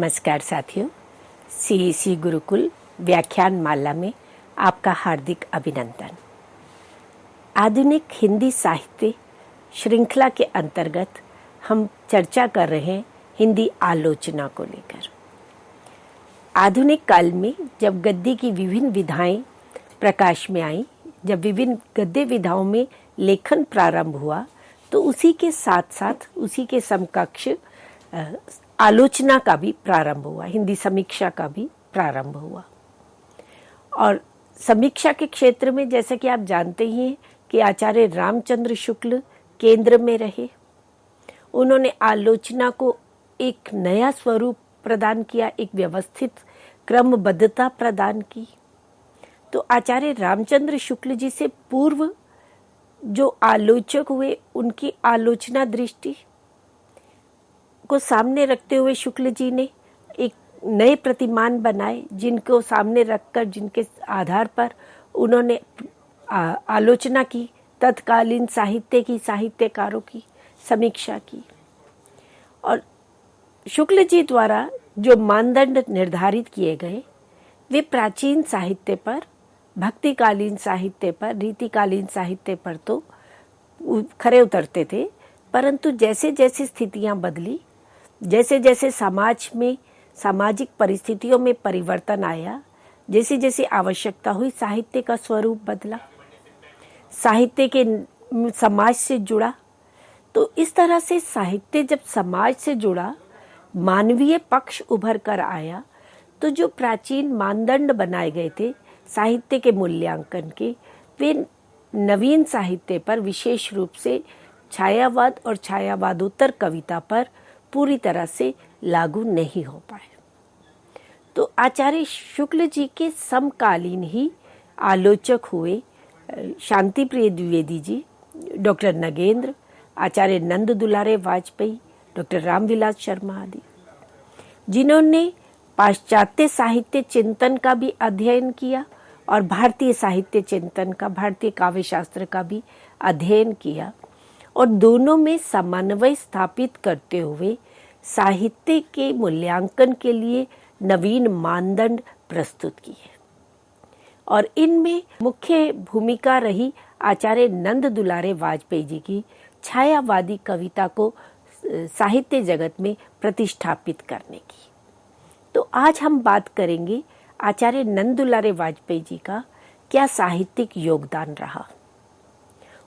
नमस्कार साथियों, सीईसी गुरुकुल व्याख्यान माला में आपका हार्दिक अभिनंदन। आधुनिक हिंदी साहित्य श्रृंखला के अंतर्गत हम चर्चा कर रहे हैं हिंदी आलोचना को लेकर। आधुनिक काल में जब गद्य की विभिन्न विधाएं प्रकाश में आई, जब विभिन्न गद्य विधाओं में लेखन प्रारंभ हुआ, तो उसी के साथ साथ उसी के समकक्ष आलोचना का भी प्रारंभ हुआ, हिंदी समीक्षा का भी प्रारंभ हुआ। और समीक्षा के क्षेत्र में जैसा कि आप जानते ही हैं कि आचार्य रामचंद्र शुक्ल केंद्र में रहे। उन्होंने आलोचना को एक नया स्वरूप प्रदान किया, एक व्यवस्थित क्रमबद्धता प्रदान की। तो आचार्य रामचंद्र शुक्ल जी से पूर्व जो आलोचक हुए, उनकी आलोचना दृष्टि को सामने रखते हुए शुक्ल जी ने एक नए प्रतिमान बनाए, जिनको सामने रखकर, जिनके आधार पर उन्होंने आलोचना की, तत्कालीन साहित्य की, साहित्यकारों की समीक्षा की। और शुक्ल जी द्वारा जो मानदंड निर्धारित किए गए, वे प्राचीन साहित्य पर, भक्तिकालीन साहित्य पर, रीतिकालीन साहित्य पर तो खरे उतरते थे, परंतु जैसे जैसे स्थितियां बदली, जैसे जैसे समाज में सामाजिक परिस्थितियों में परिवर्तन आया, जैसे जैसे आवश्यकता हुई, साहित्य का स्वरूप बदला, साहित्य के समाज से जुड़ा। तो इस तरह से साहित्य जब समाज से जुड़ा, मानवीय पक्ष उभर कर आया, तो जो प्राचीन मानदंड बनाए गए थे साहित्य के मूल्यांकन के, वे नवीन साहित्य पर, विशेष रूप से छायावाद और छायावादोत्तर कविता पर पूरी तरह से लागू नहीं हो पाए। तो आचार्य शुक्ल जी के समकालीन ही आलोचक हुए शांति प्रिय द्विवेदी जी, डॉक्टर नगेंद्र, आचार्य नंद दुलारे वाजपेयी, डॉक्टर रामविलास शर्मा आदि, जिन्होंने पाश्चात्य साहित्य चिंतन का भी अध्ययन किया और भारतीय साहित्य चिंतन का, भारतीय काव्य शास्त्र का भी अध्ययन किया, और दोनों में समन्वय स्थापित करते हुए साहित्य के मूल्यांकन के लिए नवीन मानदंड प्रस्तुत किए। और इनमें मुख्य भूमिका रही आचार्य नंद दुलारे वाजपेयी जी की, छायावादी कविता को साहित्य जगत में प्रतिष्ठापित करने की। तो आज हम बात करेंगे आचार्य नंद दुलारे वाजपेयी जी का क्या साहित्यिक योगदान रहा,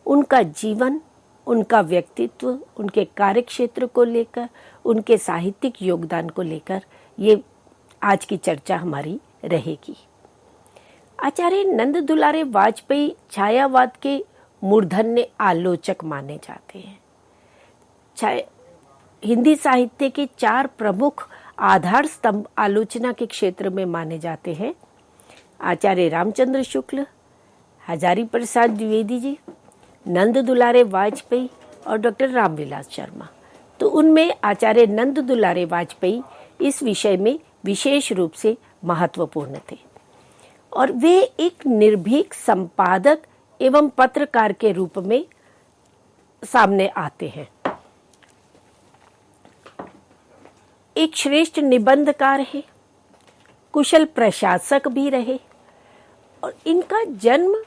उनका जीवन, उनका व्यक्तित्व, उनके कार्यक्षेत्र को लेकर, उनके साहित्यिक योगदान को लेकर ये आज की चर्चा हमारी रहेगी। आचार्य नंद दुलारे वाजपेयी छायावाद के मूर्धन्य आलोचक माने जाते हैं। हिंदी साहित्य के 4 प्रमुख आधार स्तंभ आलोचना के क्षेत्र में माने जाते हैं। आचार्य रामचंद्र शुक्ल, हजारी प्रसाद द्विवेदी जी, नंद दुलारे वाजपेयी और डॉक्टर रामविलास शर्मा। तो उनमें आचार्य नंद दुलारे वाजपेयी इस विषय में विशेष रूप से महत्वपूर्ण थे, और वे एक निर्भीक संपादक एवं पत्रकार के रूप में सामने आते हैं। एक श्रेष्ठ निबंधकार हैं, कुशल प्रशासक भी रहे, और इनका जन्म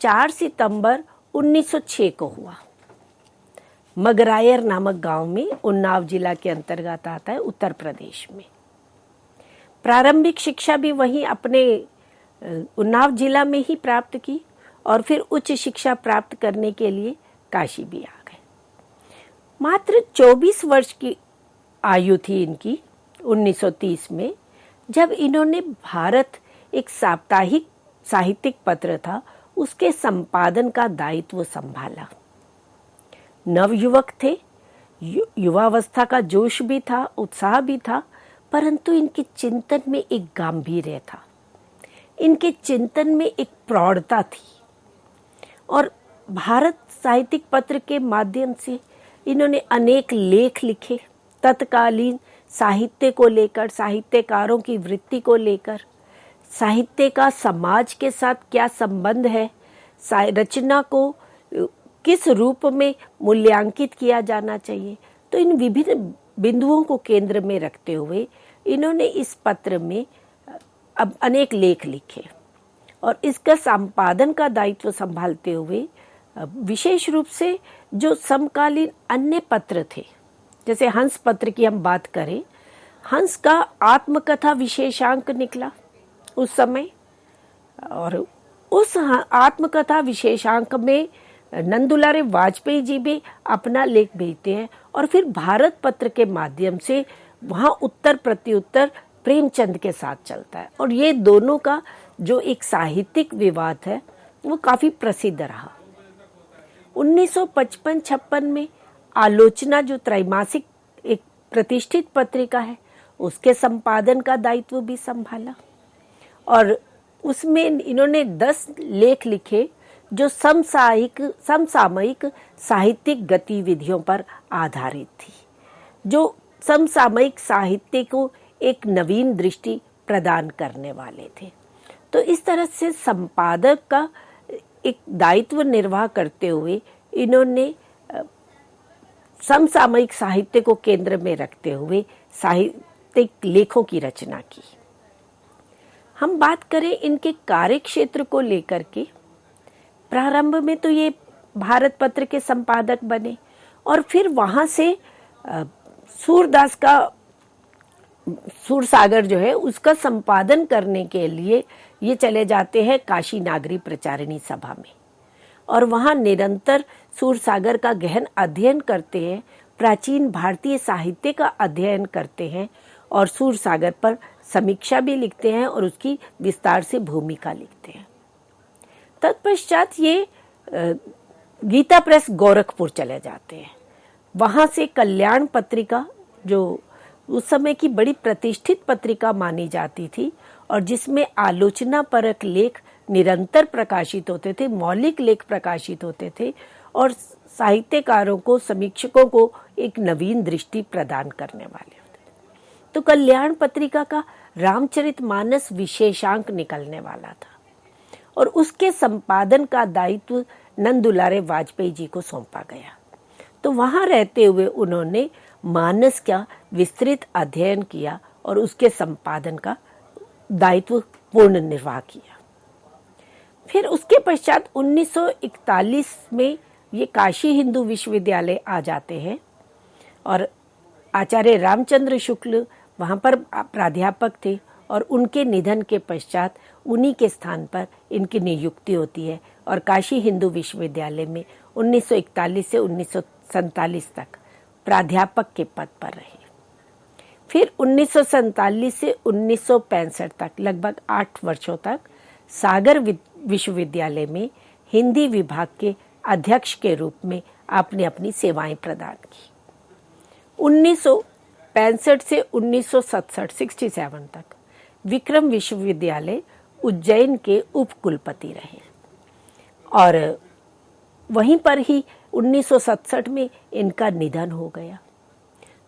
4 सितंबर 1906 को हुआ। मगरायर नामक गांव में, उन्नाव जिला के अंतर्गत आता है, उत्तर प्रदेश में। प्रारंभिक शिक्षा भी वहीं अपने उन्नाव जिला में ही प्राप्त की, और फिर उच्च शिक्षा प्राप्त करने के लिए काशी भी आ गए। मात्र 24 वर्ष की आयु थी इनकी 1930 में, जब इन्होंने भारत, एक साप्ताहिक साहित्यिक पत्र था, उसके संपादन का दायित्व संभाला। नवयुवक थे, युवावस्था का जोश भी था, उत्साह भी था, परंतु इनके चिंतन में एक गांभीर्य था, इनके चिंतन में एक प्रौढ़ता थी। और भारत साहित्यिक पत्र के माध्यम से इन्होंने अनेक लेख लिखे, तत्कालीन साहित्य को लेकर, साहित्यकारों की वृत्ति को लेकर, साहित्य का समाज के साथ क्या संबंध है, रचना को किस रूप में मूल्यांकित किया जाना चाहिए। तो इन विभिन्न बिंदुओं को केंद्र में रखते हुए इन्होंने इस पत्र में अब अनेक लेख लिखे और इसका संपादन का दायित्व संभालते हुए विशेष रूप से जो समकालीन अन्य पत्र थे, जैसे हंस पत्र की हम बात करें, हंस का आत्मकथा विशेषांक निकला उस समय, और उस आत्मकथा विशेषांक में नंदुलारे वाजपेयी जी भी अपना लेख भेजते हैं और फिर भारत पत्र के माध्यम से वहां उत्तर प्रत्युत्तर प्रेमचंद के साथ चलता है। और ये दोनों का जो एक साहित्यिक विवाद है वो काफी प्रसिद्ध रहा। 1955-56 में आलोचना जो त्रैमासिक एक प्रतिष्ठित पत्रिका है, उसके संपादन का दायित्व भी संभाला और उसमें इन्होंने 10 लेख लिखे जो समसामयिक साहित्यिक गतिविधियों पर आधारित थी, जो समसामयिक साहित्य को एक नवीन दृष्टि प्रदान करने वाले थे। तो इस तरह से संपादक का एक दायित्व निर्वाह करते हुए इन्होंने समसामयिक साहित्य को केंद्र में रखते हुए साहित्यिक लेखों की रचना की। हम बात करें इनके कार्य क्षेत्र को लेकर के, प्रारंभ में तो ये भारत पत्र के संपादक बने और फिर वहां से सूरदास का सूरसागर जो है उसका संपादन करने के लिए ये चले जाते हैं काशी नागरी प्रचारिणी सभा में और वहां निरंतर सूरसागर का गहन अध्ययन करते हैं, प्राचीन भारतीय साहित्य का अध्ययन करते हैं और सूरसागर पर समीक्षा भी लिखते हैं और उसकी विस्तार से भूमिका लिखते हैं। तत्पश्चात ये गीता प्रेस गोरखपुर चले जाते हैं। वहां से कल्याण पत्रिका, जो उस समय की बड़ी प्रतिष्ठित पत्रिका मानी जाती थी और जिसमें आलोचना परक लेख निरंतर प्रकाशित होते थे, मौलिक लेख प्रकाशित होते थे और साहित्यकारों को, समीक्षकों को एक नवीन दृष्टि प्रदान करने वाले होते थे। तो कल्याण पत्रिका का रामचरितमानस विशेषांक निकलने वाला था और उसके संपादन का दायित्व नंदुलारे वाजपेयी जी को सौंपा गया। तो वहां रहते हुए उन्होंने मानस का विस्तृत अध्ययन किया और उसके संपादन का दायित्व पूर्ण निर्वाह किया। फिर उसके पश्चात 1941 में ये काशी हिंदू विश्वविद्यालय आ जाते हैं और आचार्य रामचंद्र शुक्ल वहां पर प्राध्यापक थे और उनके निधन के पश्चात उन्हीं के स्थान पर इनकी नियुक्ति होती है और काशी हिंदू विश्वविद्यालय में 1941 से 1947 तक प्राध्यापक के पद पर रहे। फिर 1947 से 1965 तक लगभग 8 वर्षों तक सागर विश्वविद्यालय में हिंदी विभाग के अध्यक्ष के रूप में आपने अपनी सेवाएं प्रदान की। 1965 से 1967 तक विक्रम विश्वविद्यालय उज्जैन के उप कुलपति रहे और वहीं पर ही 1967 में इनका निधन हो गया।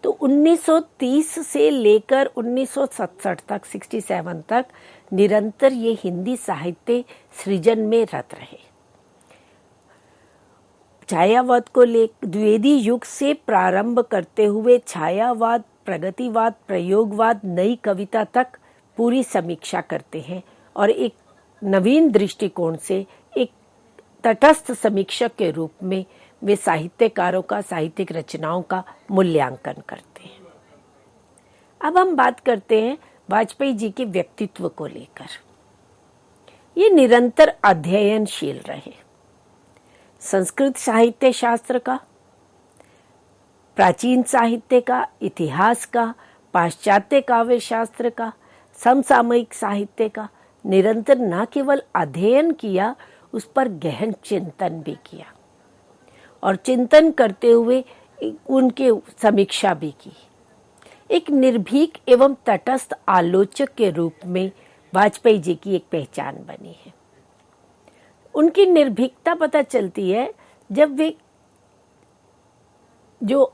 तो 1930 से लेकर 1967 तक 67 तक निरंतर ये हिंदी साहित्य सृजन में रत रहे। छायावाद को द्विवेदी युग से प्रारंभ करते हुए छायावाद, प्रगतिवाद, प्रयोगवाद, नई कविता तक पूरी समीक्षा करते हैं और एक नवीन दृष्टिकोण से एक तटस्थ समीक्षक के रूप में वे साहित्यकारों का, साहित्यिक रचनाओं का मूल्यांकन करते हैं। अब हम बात करते हैं वाजपेयी जी के व्यक्तित्व को लेकर। ये निरंतर अध्ययनशील रहे। संस्कृत साहित्य शास्त्र का, प्राचीन साहित्य का, इतिहास का, पाश्चात्य काव्य शास्त्र का, समसामयिक साहित्य का निरंतर न केवल अध्ययन किया, उस पर गहन चिंतन भी किया और चिंतन करते हुए उनके समीक्षा भी की। एक निर्भीक एवं तटस्थ आलोचक के रूप में वाजपेयी जी की एक पहचान बनी है। उनकी निर्भीकता पता चलती है जब वे जो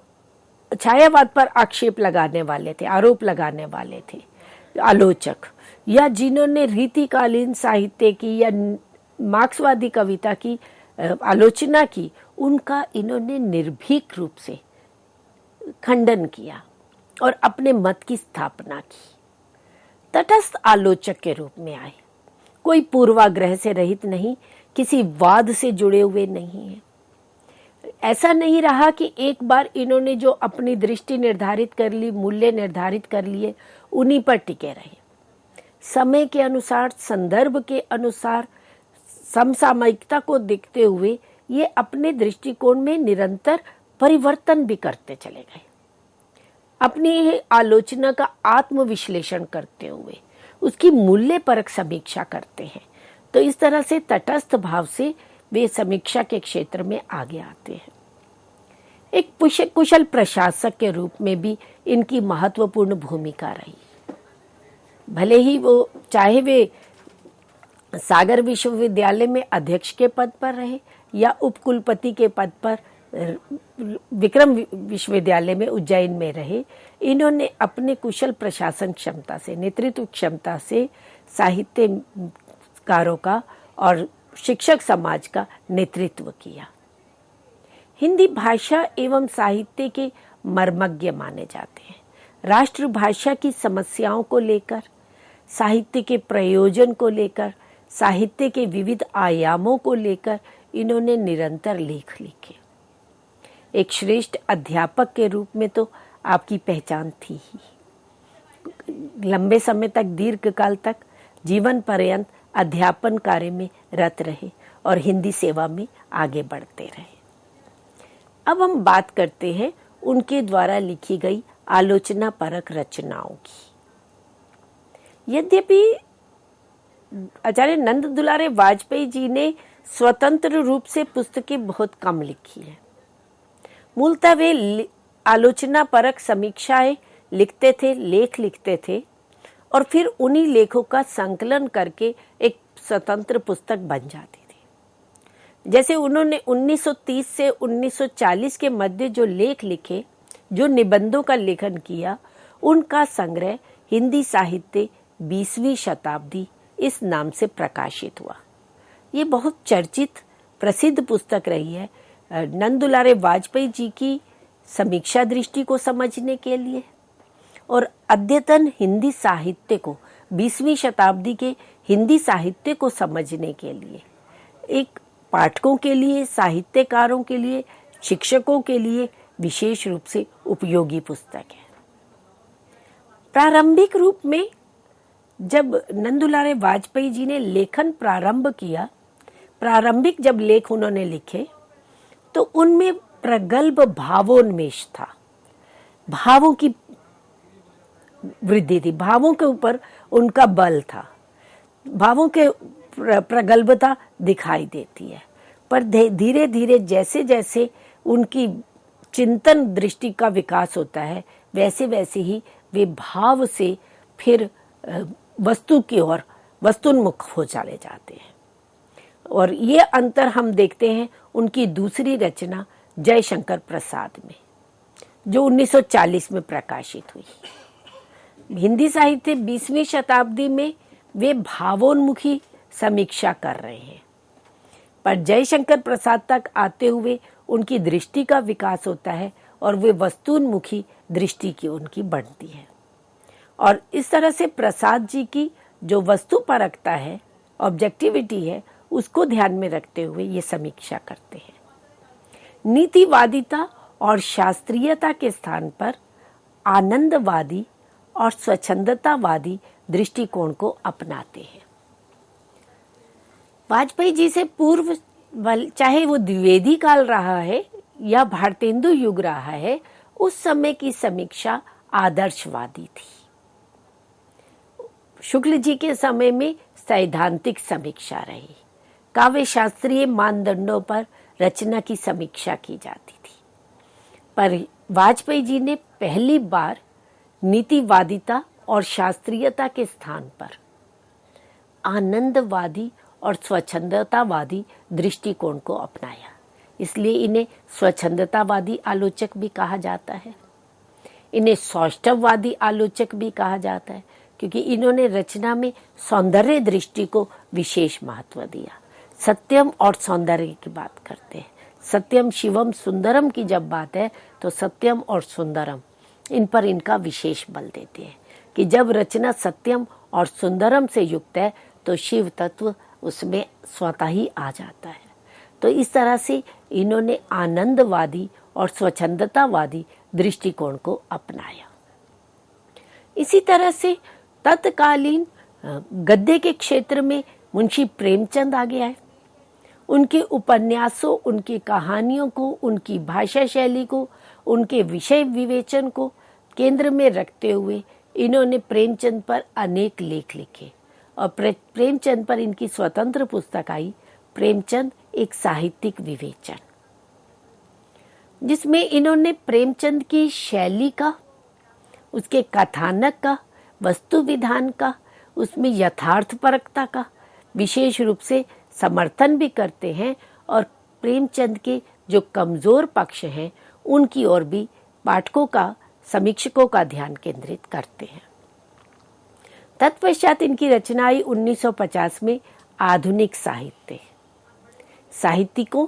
छायावाद पर आक्षेप लगाने वाले थे, आरोप लगाने वाले थे आलोचक, या जिन्होंने रीतिकालीन साहित्य की या मार्क्सवादी कविता की आलोचना की, उनका इन्होंने निर्भीक रूप से खंडन किया और अपने मत की स्थापना की। तटस्थ आलोचक के रूप में आए। कोई पूर्वाग्रह से रहित नहीं, किसी वाद से जुड़े हुए नहीं है। ऐसा नहीं रहा कि एक बार इन्होंने जो अपनी दृष्टि निर्धारित कर ली, मूल्य निर्धारित कर लिए, उन्हीं पर टिके रहे। समय के अनुसार, संदर्भ के अनुसार, समसामयिकता को देखते हुए ये अपने दृष्टिकोण में निरंतर परिवर्तन भी करते चले गए। अपनी आलोचना का आत्मविश्लेषण करते हुए उसकी मूल्यपरक समीक्षा करते हैं। तो इस तरह से तटस्थ भाव से वे समीक्षा के क्षेत्र में आगे आते हैं। एक कुशल प्रशासक के रूप में भी इनकी महत्वपूर्ण भूमिका रही। भले ही वो चाहे वे सागर विश्वविद्यालय में अध्यक्ष के पद पर रहे या उपकुलपति के पद पर विक्रम विश्वविद्यालय में उज्जैन में रहे, इन्होंने अपने कुशल प्रशासन क्षमता से, नेतृत्व क्षमता से साहित्यकारों का और शिक्षक समाज का नेतृत्व किया। हिंदी भाषा एवं साहित्य के मर्मज्ञ माने जाते हैं। राष्ट्रभाषा की समस्याओं को लेकर, साहित्य के प्रयोजन को लेकर, साहित्य के विविध आयामों को लेकर इन्होंने निरंतर लेख लिखे। एक श्रेष्ठ अध्यापक के रूप में तो आपकी पहचान थी ही। लंबे समय तक, दीर्घ काल तक, जीवन पर्यंत अध्यापन कार्य में रत रहे और हिंदी सेवा में आगे बढ़ते रहे। अब हम बात करते हैं उनके द्वारा लिखी गई आलोचना परक रचनाओं की। यद्यपि आचार्य नंद दुलारे वाजपेयी जी ने स्वतंत्र रूप से पुस्तकें बहुत कम लिखी है। मूलतः वे आलोचना परक समीक्षाएं लिखते थे, लेख लिखते थे और फिर उन्हीं लेखों का संकलन करके एक स्वतंत्र पुस्तक बन जाती थी। जैसे उन्होंने 1930 से 1940 के मध्य जो लेख लिखे, जो निबंधों का लेखन किया, उनका संग्रह हिंदी साहित्य 20वीं शताब्दी इस नाम से प्रकाशित हुआ। ये बहुत चर्चित प्रसिद्ध पुस्तक रही है नंद दुलारे वाजपेयी जी की समीक्षा दृष्टि को समझने के लिए और अद्यतन हिंदी साहित्य को, 20वीं शताब्दी के हिंदी साहित्य को समझने के लिए, एक पाठकों के लिए, साहित्यकारों के लिए, शिक्षकों के लिए विशेष रूप से उपयोगी पुस्तक है। प्रारंभिक रूप में जब नंद दुलारे वाजपेयी जी ने लेखन प्रारंभ किया, प्रारंभिक जब लेख उन्होंने लिखे तो उनमें प्रगल्भ भावोन्मेष था, भावों की वृद्धि थी, भावों के ऊपर उनका बल था, भावों के प्रगल्भता दिखाई देती है। पर धीरे धीरे जैसे जैसे उनकी चिंतन दृष्टि का विकास होता है, वैसे वैसे ही वे भाव से फिर वस्तु की ओर वस्तुन्मुख हो चले जाते हैं। और ये अंतर हम देखते हैं उनकी दूसरी रचना जयशंकर प्रसाद में, जो 1940 में प्रकाशित हुई। हिंदी साहित्य 20वीं शताब्दी में वे भावोन्मुखी समीक्षा कर रहे हैं, पर जयशंकर प्रसाद तक आते हुए उनकी दृष्टि का विकास होता है और वे वस्तुन्मुखी दृष्टि की उनकी बढ़ती है। और इस तरह से प्रसाद जी की जो वस्तु परकता है, ऑब्जेक्टिविटी है, उसको ध्यान में रखते हुए ये समीक्षा करते हैं। नीतिवादिता और शास्त्रीयता के स्थान पर आनंदवादी और स्वच्छंदतावादी दृष्टिकोण को अपनाते हैं। वाजपेयी जी से पूर्व, चाहे वो द्विवेदी काल रहा है या भारतेंदु युग रहा है, उस समय की समीक्षा आदर्शवादी थी। शुक्ल जी के समय में सैद्धांतिक समीक्षा रही, काव्य शास्त्रीय मानदंडों पर रचना की समीक्षा की जाती थी। पर वाजपेयी जी ने पहली बार नीतिवादिता और शास्त्रीयता के स्थान पर आनंदवादी और स्वच्छंदतावादी दृष्टिकोण को अपनाया। इसलिए इन्हें स्वच्छंदतावादी आलोचक भी कहा जाता है, इन्हें सौष्ठववादी आलोचक भी कहा जाता है, क्योंकि इन्होंने रचना में सौंदर्य दृष्टि को विशेष महत्व दिया। सत्यम और सौंदर्य की बात करते हैं, सत्यम शिवम सुंदरम की जब बात है तो सत्यम और सुंदरम, इन पर इनका विशेष बल देते हैं कि जब रचना सत्यम और सुंदरम से युक्त है तो शिव तत्व उसमें स्वतः ही आ जाता है। तो इस तरह से इन्होंने आनंदवादी और स्वच्छंदतावादी दृष्टिकोण को अपनाया। इसी तरह से तत्कालीन गद्य के क्षेत्र में मुंशी प्रेमचंद आ गया है। उनके उपन्यासों, उनकी कहानियों को, उनकी भाषा शैली को, उनके विषय विवेचन को केंद्र में रखते हुए इन्होंने प्रेमचंद पर अनेक लेख लिखे और प्रेमचंद पर इनकी स्वतंत्र पुस्तक आई, प्रेमचंद एक साहित्यिक विवेचन, जिसमें इन्होंने प्रेमचंद की शैली का, उसके कथानक का, वस्तु विधान का, उसमें यथार्थपरकता का विशेष रूप से समर्थन भी करते हैं और प्रेमचंद के जो कमजोर पक्ष हैं उनकी ओर भी पाठकों का, समीक्षकों का ध्यान केंद्रित करते हैं। तत्पश्चात इनकी रचनाएं 1950 में आधुनिक साहित्य, साहित्यिकों,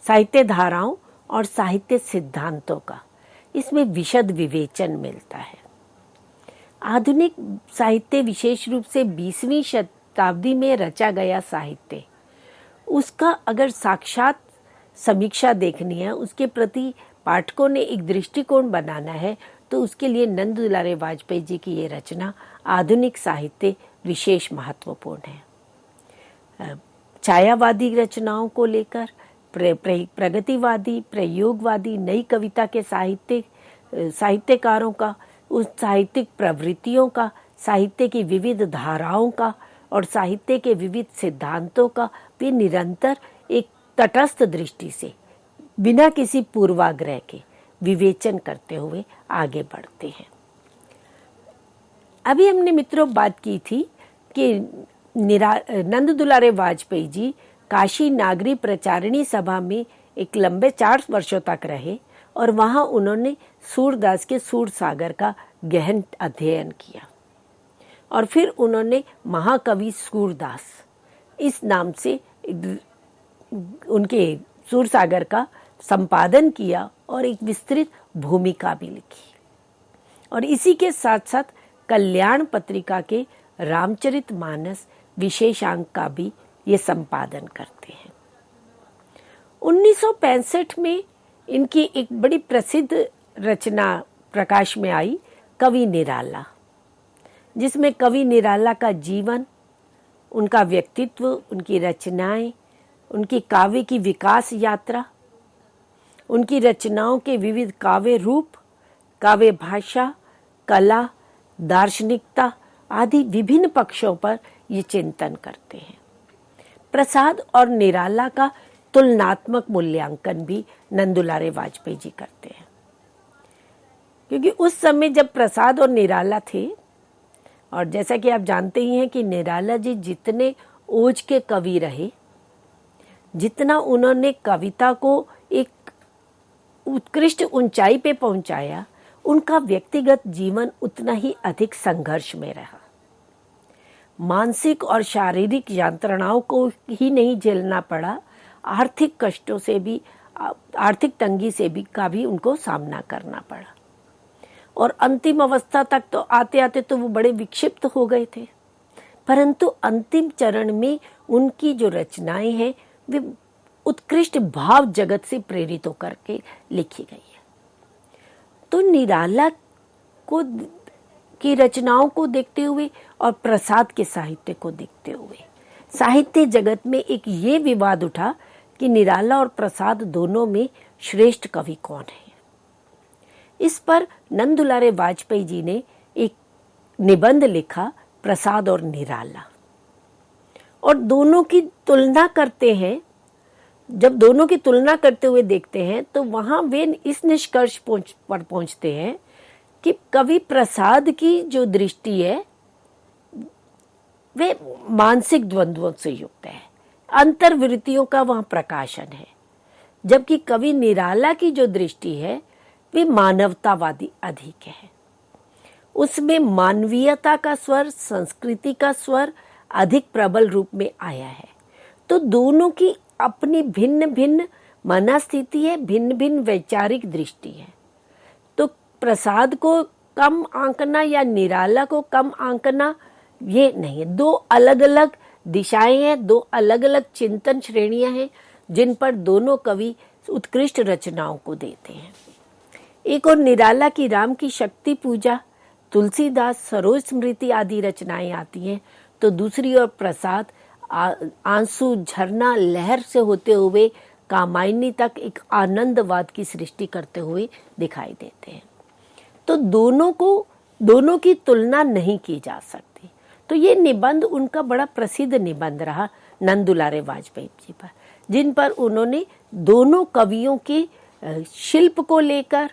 साहित्य धाराओं और साहित्य सिद्धांतों का इसमें विशद विवेचन मिलता है। आधुनिक साहित्य विशेष रूप से 20वीं शताब्दी में रचा गया साहित्य, उसका अगर साक्षात समीक्षा देखनी है, उसके प्रति पाठकों ने एक दृष्टिकोण बनाना है, तो उसके लिए नंद दुलारे वाजपेयी जी की ये रचना आधुनिक साहित्य विशेष महत्वपूर्ण है। छायावादी रचनाओं को लेकर प्रगतिवादी, प्रयोगवादी, नई कविता के साहित्यकारों का, उस साहित्यिक प्रवृत्तियों का, साहित्य की विविध धाराओं का और साहित्य के विविध सिद्धांतों का वे निरंतर एक तटस्थ दृष्टि से बिना किसी पूर्वाग्रह के विवेचन करते हुए आगे बढ़ते हैं। अभी हमने मित्रों बात की थी कि नंद दुलारे वाजपेयी जी काशी नागरी प्रचारिणी सभा में एक लंबे 4 वर्षों तक रहे और वहां उन्होंने सूरदास के सूरसागर का गहन अध्ययन किया और फिर उन्होंने महाकवि सूरदास इस नाम से उनके सूरसागर का संपादन किया और एक विस्तृत भूमिका भी लिखी। और इसी के साथ साथ कल्याण पत्रिका के रामचरितमानस विशेषांक का भी ये संपादन करते हैं। 1965 में इनकी एक बड़ी प्रसिद्ध रचना प्रकाश में आई, कवि निराला, जिसमें कवि निराला का जीवन, उनका व्यक्तित्व, उनकी रचनाएं, उनकी काव्य की विकास यात्रा, उनकी रचनाओं के विविध काव्य रूप, काव्य भाषा, कला, दार्शनिकता आदि विभिन्न पक्षों पर ये चिंतन करते हैं। प्रसाद और निराला का तुलनात्मक मूल्यांकन भी नंद दुलारे वाजपेयी जी करते हैं, क्योंकि उस समय जब प्रसाद और निराला थे, और जैसा कि आप जानते ही हैं कि निराला जी जितने ओज के कवि रहे, जितना उन्होंने कविता को एक उत्कृष्ट ऊंचाई पे पहुंचाया, उनका व्यक्तिगत जीवन उतना ही अधिक संघर्ष में रहा। मानसिक और शारीरिक यंत्रणाओं को ही नहीं झेलना पड़ा, आर्थिक कष्टों से भी, आर्थिक तंगी से भी का भी उनको सामना करना पड़ा और अंतिम अवस्था तक तो आते आते तो वो बड़े विक्षिप्त हो गए थे, परंतु अंतिम चरण में उनकी जो रचनाएं हैं वे उत्कृष्ट भाव जगत से प्रेरित होकर के लिखी गई है। तो निराला को की रचनाओं को देखते हुए और प्रसाद के साहित्य को देखते हुए साहित्य जगत में एक ये विवाद उठा कि निराला और प्रसाद दोनों में श्रेष्ठ कवि कौन है। इस पर नंद दुलारे वाजपेयी जी ने एक निबंध लिखा, प्रसाद और निराला, और दोनों की तुलना करते हैं। जब दोनों की तुलना करते हुए देखते हैं तो वहां वे इस निष्कर्ष पर पहुंचते हैं कि कवि प्रसाद की जो दृष्टि है वे मानसिक द्वंद्वों से युक्त है, अंतर्वृत्तियों का वहां प्रकाशन है, जबकि कवि निराला की जो दृष्टि है वे मानवतावादी अधिक है। उसमें मानवीयता का स्वर, संस्कृति का स्वर अधिक प्रबल रूप में आया है। तो दोनों की अपनी भिन्न भिन्न मनस्थिति है, भिन्न भिन्न वैचारिक दृष्टि है। तो प्रसाद को कम आंकना या निराला को कम आंकना ये नहीं है। दो अलग अलग दिशाएं हैं, दो अलग अलग चिंतन श्रेणियां हैं जिन पर दोनों कवि उत्कृष्ट रचनाओं को देते हैं। एक और निराला की राम की शक्ति पूजा, तुलसीदास, सरोज स्मृति आदि रचनाएं आती हैं, तो दूसरी ओर प्रसाद, आंसू, झरना, लहर से होते हुए कामायनी तक एक आनंदवाद की सृष्टि करते हुए दिखाई देते हैं। तो दोनों की तुलना नहीं की जा सकती। तो ये निबंध उनका बड़ा प्रसिद्ध निबंध रहा नंद दुलारे वाजपेयी जी पर, जिन पर उन्होंने दोनों कवियों के शिल्प को लेकर,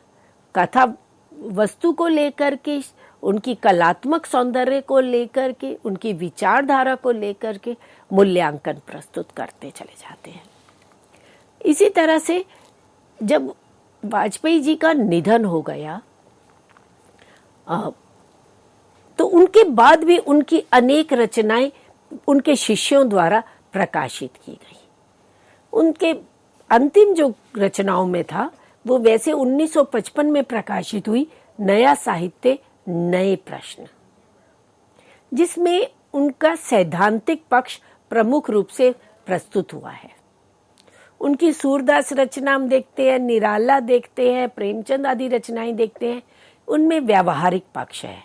कथा वस्तु को लेकर के, उनकी कलात्मक सौंदर्य को लेकर के, उनकी विचारधारा को लेकर के मूल्यांकन प्रस्तुत करते चले जाते हैं। इसी तरह से जब वाजपेयी जी का निधन हो गया तो उनके बाद भी उनकी अनेक रचनाएं उनके शिष्यों द्वारा प्रकाशित की गई। उनके अंतिम जो रचनाओं में था वो वैसे 1955 में प्रकाशित हुई नया साहित्य नए प्रश्न, जिसमें उनका सैद्धांतिक पक्ष प्रमुख रूप से प्रस्तुत हुआ है। उनकी सूरदास रचना हम देखते हैं, निराला देखते हैं, प्रेमचंद आदि रचनाएं देखते हैं, उनमें व्यावहारिक पक्ष है,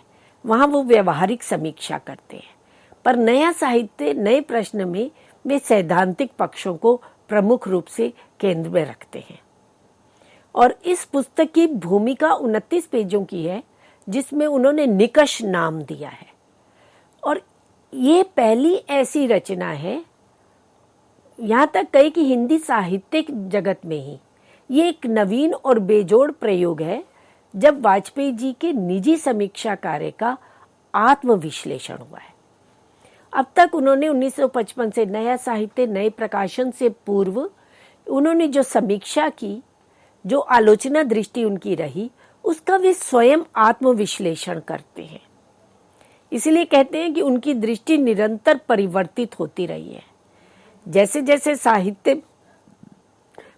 वहां वो व्यावहारिक समीक्षा करते हैं। पर नया साहित्य नए प्रश्न में वे सैद्धांतिक पक्षों को प्रमुख रूप से केंद्र में रखते हैं। और इस पुस्तक की भूमिका 29 पेजों की है, जिसमें उन्होंने निकष नाम दिया है। और ये पहली ऐसी रचना है, यहाँ तक कहे कि हिंदी साहित्यिक जगत में ही ये एक नवीन और बेजोड़ प्रयोग है, जब वाजपेयी जी के निजी समीक्षा कार्य का आत्मविश्लेषण हुआ है। अब तक उन्होंने 1955 से नया साहित्य नए प्रकाशन से पूर्व उन्होंने जो समीक्षा की, जो आलोचना दृष्टि उनकी रही, उसका वे स्वयं आत्मविश्लेषण करते हैं। इसलिए कहते हैं कि उनकी दृष्टि निरंतर परिवर्तित होती रही है। जैसे जैसे साहित्य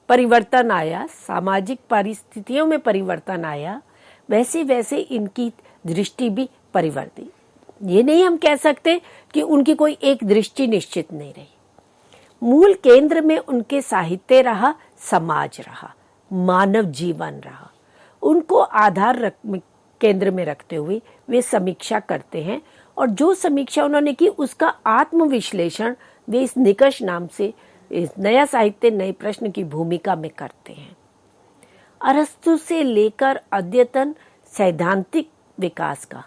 परिवर्तन आया, सामाजिक परिस्थितियों में परिवर्तन आया, वैसे वैसे इनकी दृष्टि भी परिवर्तित। ये नहीं हम कह सकते कि उनकी कोई एक दृष्टि निश्चित नहीं रही। मूल केंद्र में उनके साहित्य रहा, समाज रहा, मानव जीवन रहा। उनको आधार केंद्र में रखते हुए वे समीक्षा करते हैं, और जो समीक्षा उन्होंने की उसका आत्मविश्लेषण वे इस निकष नाम से इस नया साहित्य नए प्रश्न की भूमिका में करते हैं। अरस्तु से लेकर अद्यतन सैद्धांतिक विकास का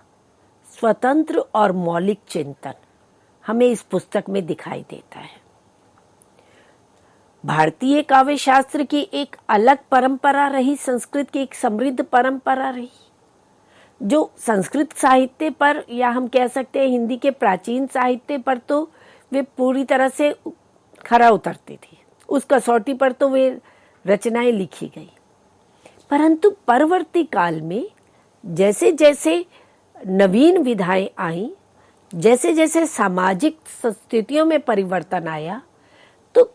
स्वतंत्र और मौलिक चिंतन हमें इस पुस्तक में दिखाई देता है। भारतीय काव्य शास्त्र की एक अलग परंपरा रही, संस्कृत की एक समृद्ध परंपरा रही, जो संस्कृत साहित्य पर, या हम कह सकते हैं हिंदी के प्राचीन साहित्य पर, तो वे पूरी तरह से खरा उतरती थी। उस कसौटी पर तो वे रचनाएं लिखी गई। परंतु परवर्ती काल में जैसे जैसे नवीन विधाएं आई, जैसे जैसे सामाजिक स्थितियों में परिवर्तन आया, तो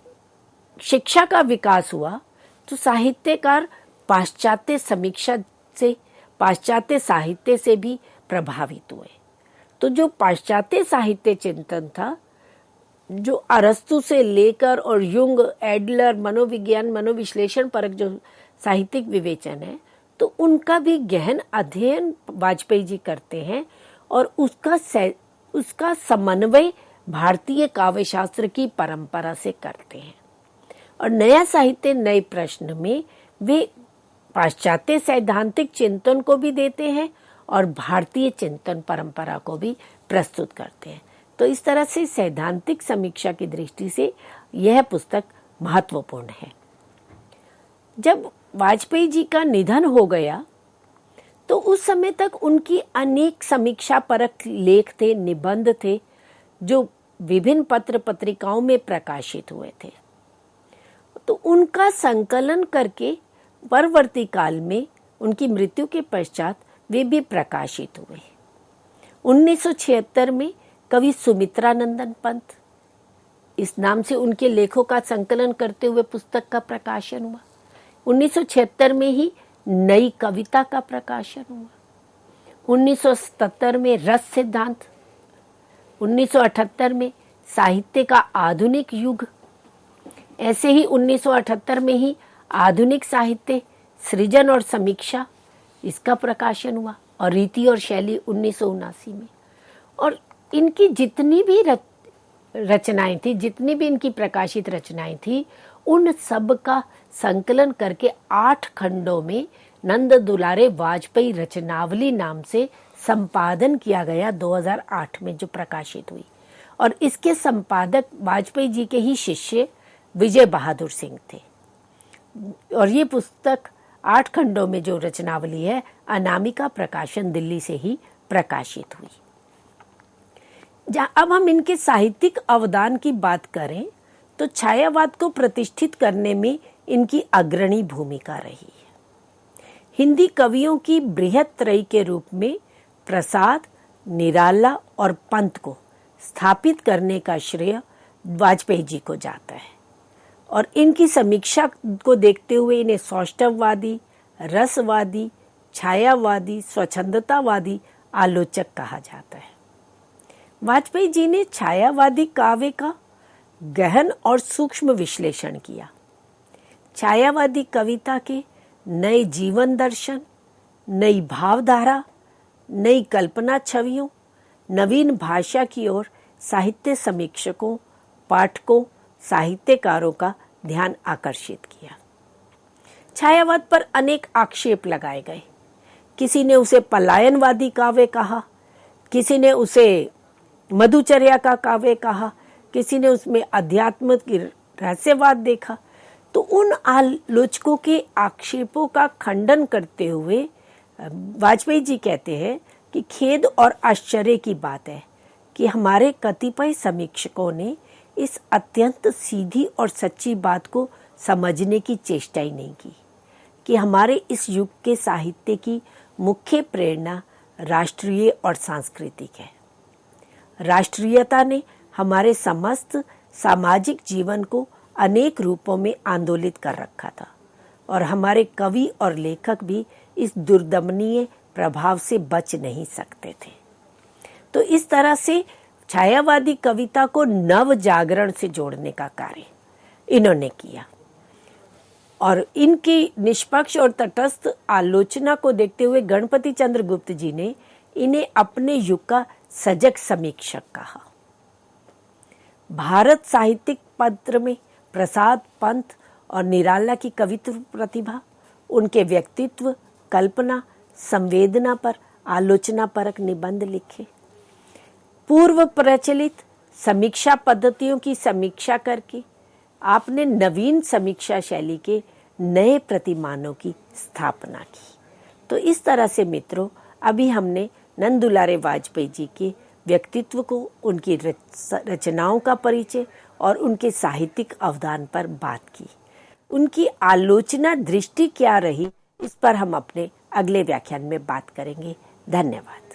शिक्षा का विकास हुआ, तो साहित्यकार पाश्चात्य समीक्षा से, पाश्चात्य साहित्य से भी प्रभावित हुए। तो जो पाश्चात्य साहित्य चिंतन था, जो अरस्तु से लेकर और युंग, एडलर, मनोविज्ञान, मनोविश्लेषण परक जो साहित्यिक विवेचन है, तो उनका भी गहन अध्ययन वाजपेयी जी करते हैं, और उसका समन्वय भारतीय काव्य शास्त्र की परंपरा से करते हैं। और नया साहित्य नए प्रश्न में वे पाश्चात्य सैद्धांतिक चिंतन को भी देते हैं और भारतीय चिंतन परंपरा को भी प्रस्तुत करते हैं। तो इस तरह से सैद्धांतिक समीक्षा की दृष्टि से यह पुस्तक महत्वपूर्ण है। जब वाजपेयी जी का निधन हो गया, तो उस समय तक उनकी अनेक समीक्षा परक लेख थे, निबंध थे, जो विभिन्न पत्र पत्रिकाओं में प्रकाशित हुए थे। तो उनका संकलन करके परवर्ती काल में उनकी मृत्यु के पश्चात वे भी प्रकाशित हुए। 1976 में कवि सुमित्रानंदन पंत, इस नाम से उनके लेखों का संकलन करते हुए पुस्तक का प्रकाशन हुआ। 1976 में ही नई कविता का प्रकाशन हुआ। 1977 में रस सिद्धांत, 1978 में साहित्य का आधुनिक युग, ऐसे ही 1978 में ही आधुनिक साहित्य सृजन और समीक्षा, इसका प्रकाशन हुआ, और रीति और शैली 1979 में। और इनकी जितनी भी रचनाएं थी, जितनी भी इनकी प्रकाशित रचनाएं थी, उन सब का संकलन करके 8 खंडों में नंद दुलारे वाजपेयी रचनावली नाम से संपादन किया गया 2008 में, जो प्रकाशित हुई। और इसके संपादक वाजपेयी जी के ही शिष्य विजय बहादुर सिंह थे। और ये पुस्तक 8 खंडों में जो रचनावली है, अनामिका प्रकाशन दिल्ली से ही प्रकाशित हुई। अब हम इनके साहित्यिक अवदान की बात करें तो छायावाद को प्रतिष्ठित करने में इनकी अग्रणी भूमिका रही है। हिंदी कवियों की बृहत त्रयी के रूप में प्रसाद, निराला और पंत को स्थापित करने का श्रेय वाजपेयी जी को जाता है। और इनकी समीक्षा को देखते हुए इन्हें सौष्ठववादी, रसवादी, छायावादी, स्वच्छंदतावादी आलोचक कहा जाता है। वाजपेयी जी ने छायावादी काव्य का गहन और सूक्ष्म विश्लेषण किया। छायावादी कविता के नए जीवन दर्शन, नई भावधारा, नई कल्पना छवियों, नवीन भाषा की ओर साहित्य समीक्षकों, पाठकों, साहित्यकारों का ध्यान आकर्षित किया। छायावाद पर अनेक आक्षेप लगाए गए। किसी ने उसे पलायनवादी काव्य कहा, किसी ने उसे मधुचर्या का काव्य कहा, किसी ने उसमें अध्यात्म की रहस्यवाद देखा। तो उन आलोचकों के आक्षेपों का खंडन करते हुए वाजपेयी जी कहते हैं कि खेद और आश्चर्य की बात है कि हमारे कतिपय समीक्षकों ने इस अत्यंत सीधी और सच्ची बात को समझने की चेष्टा ही नहीं की कि हमारे इस युग के साहित्य की मुख्य प्रेरणा राष्ट्रीय और सांस्कृतिक है। राष्ट्रीयता ने हमारे समस्त सामाजिक जीवन को अनेक रूपों में आंदोलित कर रखा था और हमारे कवि और लेखक भी इस दुर्दमनीय प्रभाव से बच नहीं सकते थे। तो इस तरह से छायावादी कविता को नव जागरण से जोड़ने का कार्य इन्होंने किया। और इनकी निष्पक्ष और तटस्थ आलोचना को देखते हुए गणपति चंद्र गुप्त जी ने इन्हें अपने युग का सजग समीक्षक कहा। भारत साहित्यिक पत्र में प्रसाद, पंत और निराला की कवित्व प्रतिभा, उनके व्यक्तित्व, कल्पना, संवेदना पर आलोचनापरक निबंध लिखे। पूर्व प्रचलित समीक्षा पद्धतियों की समीक्षा करके आपने नवीन समीक्षा शैली के नए प्रतिमानों की स्थापना की। तो इस तरह से मित्रों, अभी हमने नंद दुलारे वाजपेयी जी के व्यक्तित्व को, उनकी रचनाओं का परिचय और उनके साहित्यिक अवदान पर बात की। उनकी आलोचना दृष्टि क्या रही, इस पर हम अपने अगले व्याख्यान में बात करेंगे। धन्यवाद।